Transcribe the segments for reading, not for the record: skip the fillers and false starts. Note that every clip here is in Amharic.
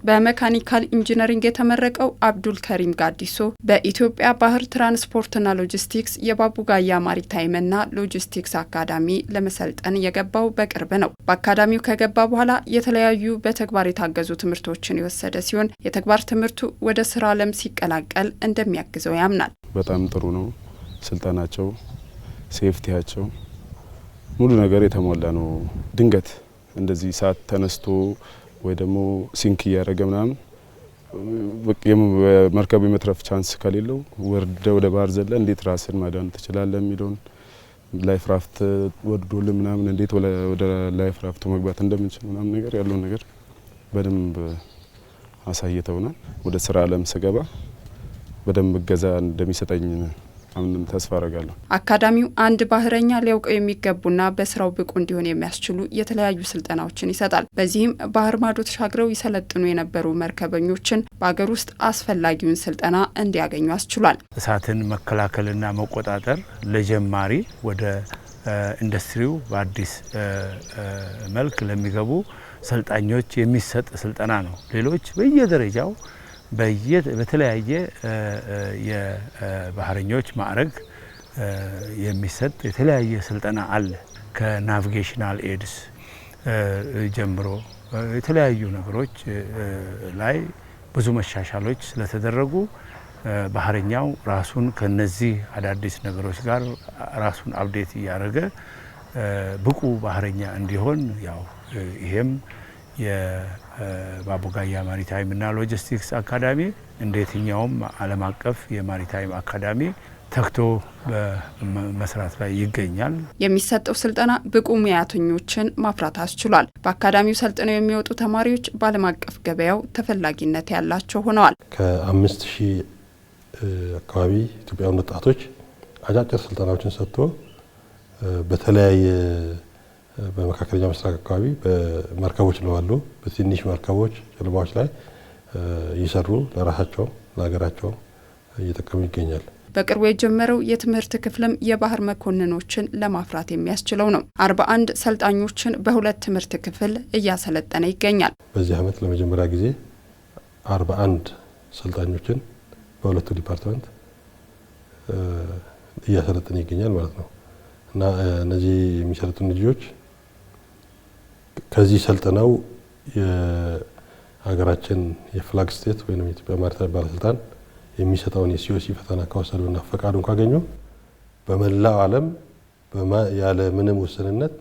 በመካኒካል ኢንጂነሪንግ የተመረቀው አብዱል ከሪም ጋዲሶ በኢትዮጵያ ባህር ትራንስፖርትና ሎጂስቲክስ የባቡጋያ ማሪታይምና ሎጂስቲክስ አካዳሚ ለመሰልጠን የገባው በቅርብ ነው። በአካዳሚው ከገባ በኋላ የተለያዩ በተግባር የታገዙ ትምህርቶችን የወሰደ ሲሆን የተግባር ትምህርቱ ወደ ስራ ዓለም ሲቀላቀል እንደሚያግዘው ያምናል። በጣም ጥሩ ነው። ስልጠናቸው፣ ሴፍቲያቸው ሙሉ ነገር የተሟላ ነው። ድንገት እንደዚህ ሰዓት ተነስቶ ወይ ደግሞ ሲንክ ያረገ ምናምን መርከብ የመትረፍ ቻንስ ከሌለው ወደ ባህር ዘለ እንዴት ራስን ማዳን ትችላለህ የሚለውን ላይፍ ራፍት ወርዶል ምናምን እንዴት ወደ ላይፍ ራፍቱ መግባት እንደምንችል ምናምን ነገር ያለው ነገር በደንብ አሳይተውናል። ወደ ስራ ዓለም ስገባ በደንብ እገዛ እንደሚሰጠኝ አሁንም ተስፋ አረጋለሁ። አካዳሚው አንድ ባህረኛ ሊያውቀው የሚገቡና በስራው ብቁ እንዲሆን የሚያስችሉ የተለያዩ ስልጠናዎችን ይሰጣል። በዚህም ባህር ማዶ ተሻግረው ይሰለጥኑ የነበሩ መርከበኞችን በአገር ውስጥ አስፈላጊውን ስልጠና እንዲያገኙ አስችሏል። እሳትን መከላከልና መቆጣጠር ለጀማሪ ወደ ኢንዱስትሪው በአዲስ መልክ ለሚገቡ ሰልጣኞች የሚሰጥ ስልጠና ነው። ሌሎች በየደረጃው በተለያየ የባህረኞች ማዕረግ የሚሰጥ የተለያየ ስልጠና አለ። ከናቪጌሽናል ኤድስ ጀምሮ የተለያዩ ነገሮች ላይ ብዙ መሻሻሎች ስለተደረጉ ባህረኛው ራሱን ከነዚህ አዳዲስ ነገሮች ጋር ራሱን አፕዴት እያደረገ ብቁ ባህረኛ እንዲሆን ያው ይሄም የባቡጋያ ማሪታይምና ሎጂስቲክስ አካዳሚ እንደየትኛውም ዓለም አቀፍ የማሪታይም አካዳሚ ተክቶ በመስራት ላይ ይገኛል። የሚሰጠው ስልጠና ብቁ ሙያተኞችን ማፍራት አስችሏል። በአካዳሚው ሰልጥነው የሚወጡ ተማሪዎች በዓለም አቀፍ ገበያው ተፈላጊነት ያላቸው ሆነዋል። ከ5000 አካባቢ ኢትዮጵያውያን ወጣቶች አጫጭር ስልጠናዎችን ሰጥቶ በተለያየ በመካከለኛ ምስራቅ አካባቢ በመርከቦች ነው ያሉ በትንሽ መርከቦች ጀልባዎች ላይ እየሰሩ ለራሳቸው ለሀገራቸው እየተጠቀሙ ይገኛል። በቅርቡ የጀመረው የትምህርት ክፍልም የባህር መኮንኖችን ለማፍራት የሚያስችለው ነው። 41 ሰልጣኞችን በሁለት ትምህርት ክፍል እያሰለጠነ ይገኛል። በዚህ ዓመት ለመጀመሪያ ጊዜ 41 ሰልጣኞችን በሁለቱ ዲፓርትመንት እያሰለጠነ ይገኛል ማለት ነው እና እነዚህ የሚሰለጥኑ ልጆች ከዚህ ሰልጥነው የሀገራችን የፍላግ ስቴት ወይም የኢትዮጵያ ማሪታይም ባለስልጣን የሚሰጠውን የሲኦሲ ፈተና ከወሰዱና ፈቃዱን ካገኙ በመላው ዓለም ያለ ምንም ውስንነት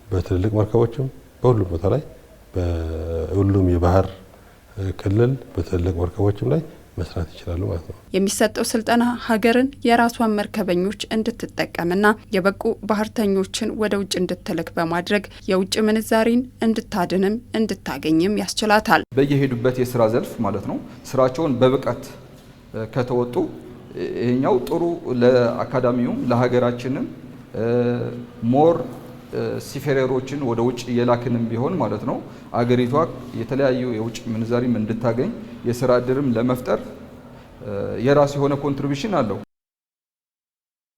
በትልልቅ መርከቦችም በሁሉም ቦታ ላይ በሁሉም የባህር ክልል በትልልቅ መርከቦችም ላይ መስራት ይችላሉ ማለት ነው። የሚሰጠው ስልጠና ሀገርን የራሷን መርከበኞች እንድትጠቀምና የበቁ ባህርተኞችን ወደ ውጭ እንድትልክ በማድረግ የውጭ ምንዛሪን እንድታድንም እንድታገኝም ያስችላታል። በየሄዱበት የስራ ዘርፍ ማለት ነው ስራቸውን በብቃት ከተወጡ ይሄኛው ጥሩ ለአካዳሚውም ለሀገራችንም ሞር ሲፌሬሮችን ወደ ውጭ የላክንም ቢሆን ማለት ነው አገሪቷ የተለያዩ የውጭ ምንዛሪም እንድታገኝ የስራ እድልም ለመፍጠር የራሱ የሆነ ኮንትሪቢዩሽን አለው።